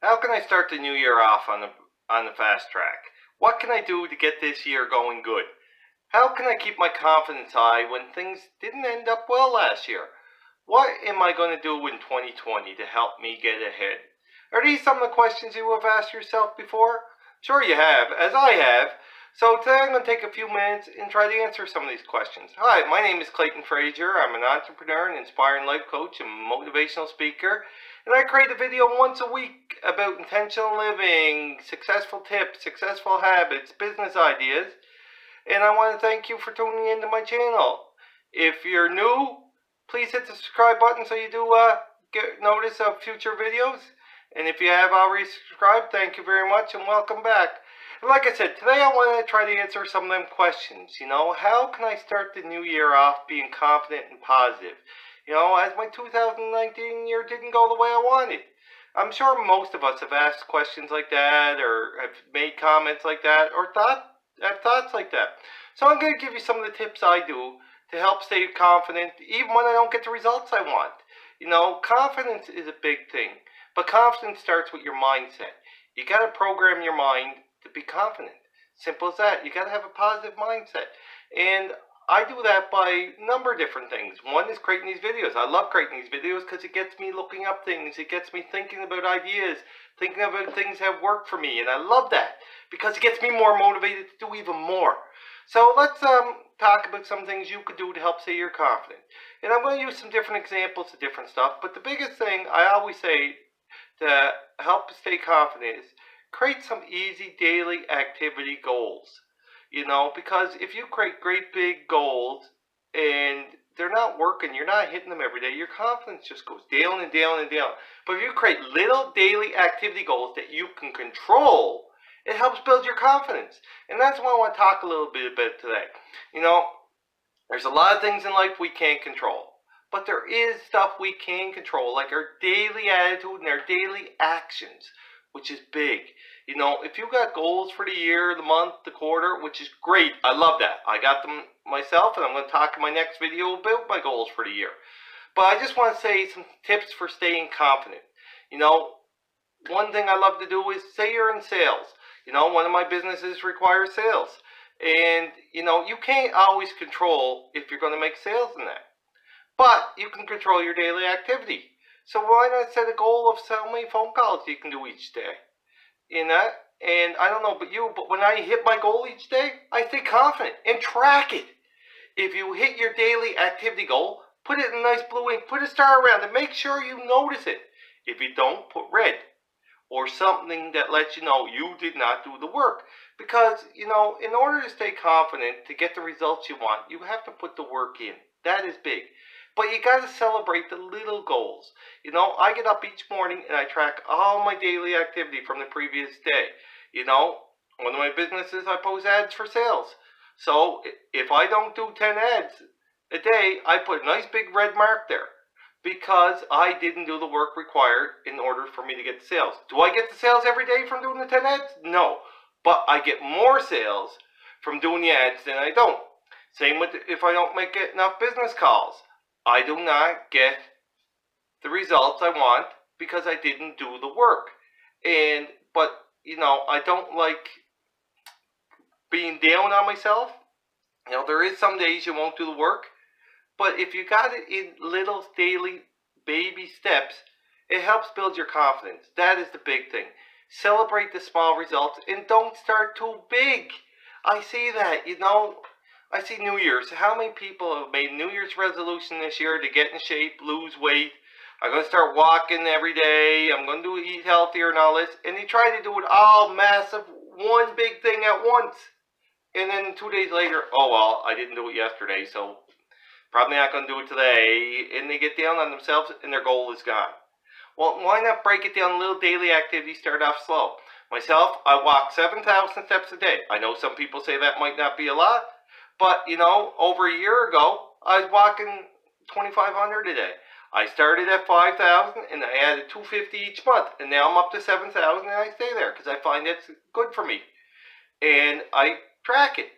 How can I start the new year off on the fast track? What can I do to get this year going good? How can I keep my confidence high when things didn't end up well last year? What am I going to do in 2020 to help me get ahead? Are these some of the questions you have asked yourself before? Sure you have, as I have. So today I'm going to take a few minutes and try to answer some of these questions. Hi, my name is Clayton Frazier. I'm an entrepreneur and inspiring life coach and motivational speaker. And I create a video once a week about intentional living, successful tips, successful habits, business ideas. And I want to thank you for tuning into my channel. If you're new, please hit the subscribe button so you do get notice of future videos. And if you have already subscribed, thank you very much and welcome back. And like I said, today I want to try to answer some of them questions. How can I start the new year off being confident and positive? As my 2019 year didn't go the way I wanted. I'm sure most of us have asked questions like that, or have made comments like that, or have thoughts like that. So I'm going to give you some of the tips I do to help stay confident, even when I don't get the results I want. Confidence is a big thing, but confidence starts with your mindset. You got to program your mind to be confident. Simple as that. You got to have a positive mindset. And I do that by a number of different things. One is creating these videos. I love creating these videos because it gets me looking up things. It gets me thinking about ideas, thinking about things that have worked for me. And I love that because it gets me more motivated to do even more. So let's talk about some things you could do to help say you're confident. And I'm going to use some different examples of different stuff. But the biggest thing I always say to help stay confident is create some easy daily activity goals. Because if you create great big goals and they're not working, you're not hitting them every day, your confidence just goes down and down and down. But if you create little daily activity goals that you can control, it helps build your confidence. And that's what I want to talk a little bit about today. There's a lot of things in life we can't control. But there is stuff we can control, like our daily attitude and our daily actions, which is big. If you got goals for the year, the month, the quarter, which is great, I love that. I got them myself, and I'm going to talk in my next video about my goals for the year. But I just want to say some tips for staying confident. One thing I love to do is say you're in sales. One of my businesses requires sales. And, you can't always control if you're going to make sales in that. But you can control your daily activity. So why not set a goal of how many phone calls you can do each day? And I don't know about you, but when I hit my goal each day, I stay confident and track it. If you hit your daily activity goal, put it in nice blue ink, put a star around it, make sure you notice it. If you don't, put red or something that lets you know you did not do the work. Because, in order to stay confident, to get the results you want, you have to put the work in. That is big. But you got to celebrate the little goals. I get up each morning and I track all my daily activity from the previous day. One of my businesses, I post ads for sales. So if I don't do 10 ads a day, I put a nice big red mark there because I didn't do the work required in order for me to get the sales. Do I get the sales every day from doing the 10 ads? No. But I get more sales from doing the ads than I don't. Same with if I don't make enough business calls. I do not get the results I want because I didn't do the work. But I don't like being down on myself. There is some days you won't do the work. But if you got it in little daily baby steps, it helps build your confidence. That is the big thing. Celebrate the small results and don't start too big. I see that, I see New Year's. How many people have made New Year's resolution this year to get in shape, lose weight? I'm going to start walking every day. I'm going to eat healthier and all this. And they try to do it all massive, one big thing at once. And then 2 days later, oh well, I didn't do it yesterday, so probably not going to do it today. And they get down on themselves and their goal is gone. Well, why not break it down little daily activities, start off slow? Myself, I walk 7,000 steps a day. I know some people say that might not be a lot. But, over a year ago, I was walking 2,500 a day. I started at 5,000 and I added 250 each month. And now I'm up to 7,000 and I stay there because I find it's good for me. And I track it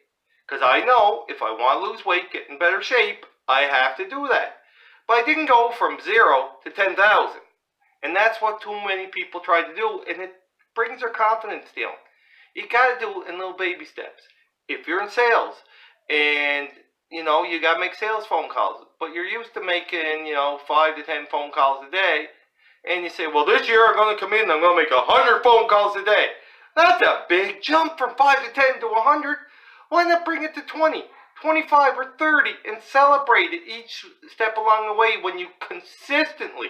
because I know if I want to lose weight, get in better shape, I have to do that. But I didn't go from 0 to 10,000. And that's what too many people try to do, and it brings their confidence down. You got to do it in little baby steps. If you're in sales and you got to make sales phone calls, but you're used to making 5 to 10 phone calls a day, and you say, well, this year I'm going to come in and I'm going to make 100 phone calls a day. That's a big jump from 5 to 10 to 100. Why not bring it to 20, 25, or 30 and celebrate it each step along the way when you consistently,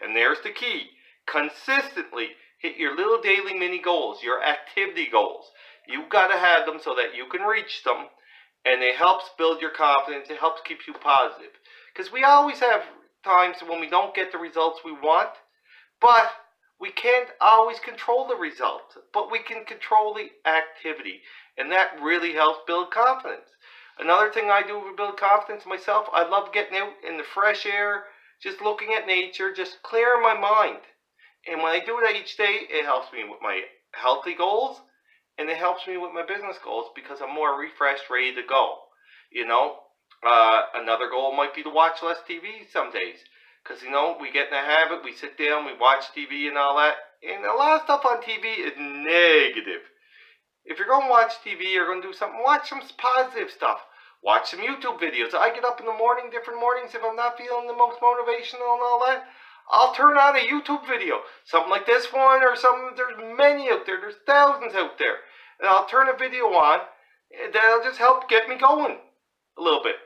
and there's the key, consistently hit your little daily mini goals, your activity goals. You've got to have them so that you can reach them, and it helps build your confidence. It helps keep you positive. Because we always have times when we don't get the results we want, but we can't always control the result, but we can control the activity, and that really helps build confidence. Another thing I do to build confidence myself, I love getting out in the fresh air, just looking at nature, just clearing my mind. And when I do that each day, it helps me with my healthy goals, and it helps me with my business goals because I'm more refreshed, ready to go. Another goal might be to watch less TV some days. Because, we get in the habit, we sit down, we watch TV and all that. And a lot of stuff on TV is negative. If you're going to watch TV or going to do something, watch some positive stuff. Watch some YouTube videos. I get up in the morning, different mornings, if I'm not feeling the most motivational and all that, I'll turn on a YouTube video. Something like this one or something. There's many out there. There's thousands out there. And I'll turn a video on. And that'll just help get me going a little bit.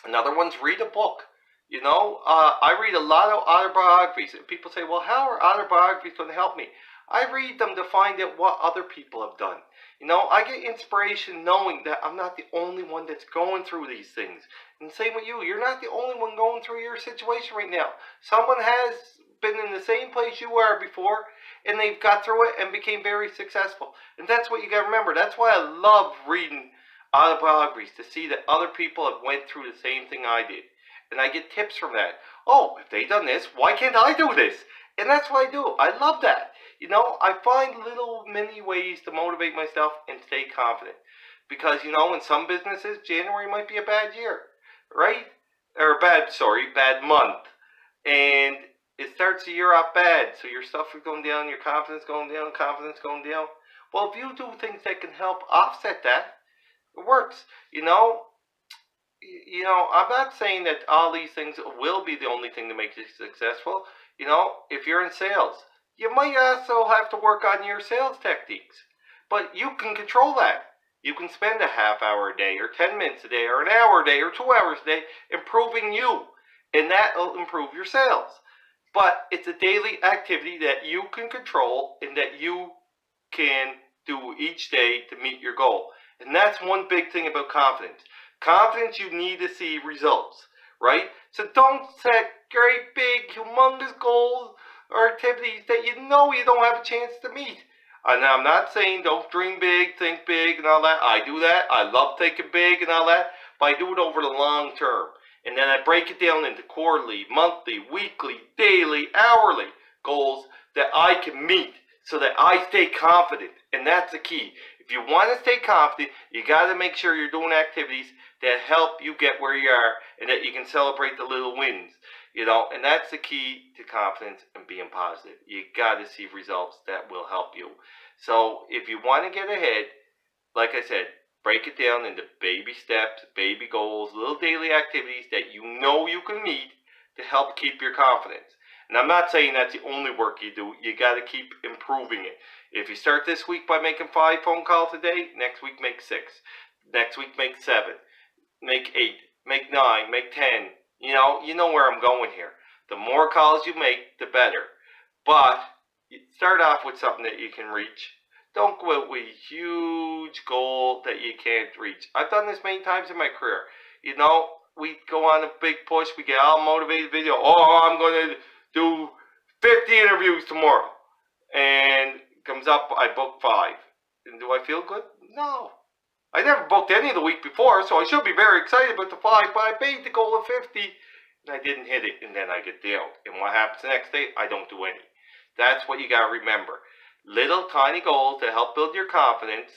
Another one's read a book. I read a lot of autobiographies. And people say, well, how are autobiographies going to help me? I read them to find out what other people have done. I get inspiration knowing that I'm not the only one that's going through these things. And same with you. You're not the only one going through your situation right now. Someone has been in the same place you were before, and they've got through it and became very successful. And that's what you got to remember. That's why I love reading autobiographies, to see that other people have went through the same thing I did. And I get tips from that. Oh, if they done this, why can't I do this? And that's what I do. I love that. I find little mini ways to motivate myself and stay confident. Because, in some businesses, January might be a bad year, right? Or bad month. And it starts the year off bad. So your stuff is going down, your confidence going down, Well, if you do things that can help offset that, it works. I'm not saying that all these things will be the only thing to make you successful. If you're in sales, you might also have to work on your sales techniques. But you can control that. You can spend a half hour a day, or 10 minutes a day, or an hour a day, or 2 hours a day improving you. And that will improve your sales. But it's a daily activity that you can control and that you can do each day to meet your goal. And that's one big thing about confidence. Confidence, you need to see results, right? So don't set great, big, humongous goals or activities that you don't have a chance to meet. And I'm not saying don't dream big, think big, and all that. I do that. I love thinking big and all that. But I do it over the long term. And then I break it down into quarterly, monthly, weekly, daily, hourly goals that I can meet so that I stay confident. And that's the key. If you want to stay confident, you got to make sure you're doing activities that help you get where you are and that you can celebrate the little wins. And that's the key to confidence and being positive. You got to see results that will help you. So if you want to get ahead, like I said, break it down into baby steps, baby goals, little daily activities that you can meet to help keep your confidence. And I'm not saying that's the only work you do. You got to keep improving it. If you start this week by making 5 phone calls a day, next week make 6. Next week make 7. Make 8. Make 9. Make 10. You know where I'm going here. The more calls you make, the better. But you start off with something that you can reach. Don't go out with a huge goal that you can't reach. I've done this many times in my career. We go on a big push. We get all motivated video. Oh, I'm going to do 50 interviews tomorrow. And comes up, I book 5. And do I feel good? No. I never booked any the week before, so I should be very excited about the 5, but I made the goal of 50, and I didn't hit it, and then I get down. And what happens the next day? I don't do any. That's what you got to remember. Little tiny goals to help build your confidence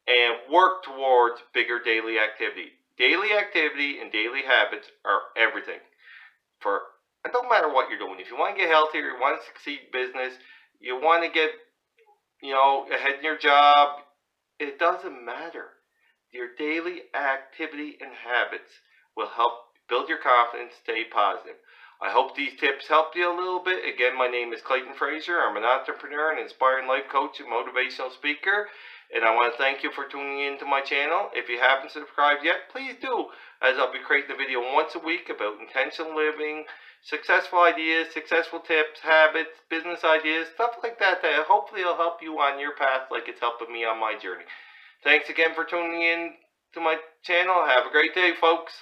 and work towards bigger daily activity. Daily activity and daily habits are everything for It don't matter what you're doing. If you want to get healthier, you want to succeed in business, you want to get, ahead in your job, it doesn't matter. Your daily activity and habits will help build your confidence, stay positive. I hope these tips helped you a little bit. Again, my name is Clayton Fraser. I'm an entrepreneur, an inspiring life coach, and motivational speaker. And I want to thank you for tuning in to my channel. If you haven't subscribed yet, please do, as I'll be creating a video once a week about intentional living, successful ideas, successful tips, habits, business ideas, stuff like that that hopefully will help you on your path like it's helping me on my journey. Thanks again for tuning in to my channel. Have a great day, folks.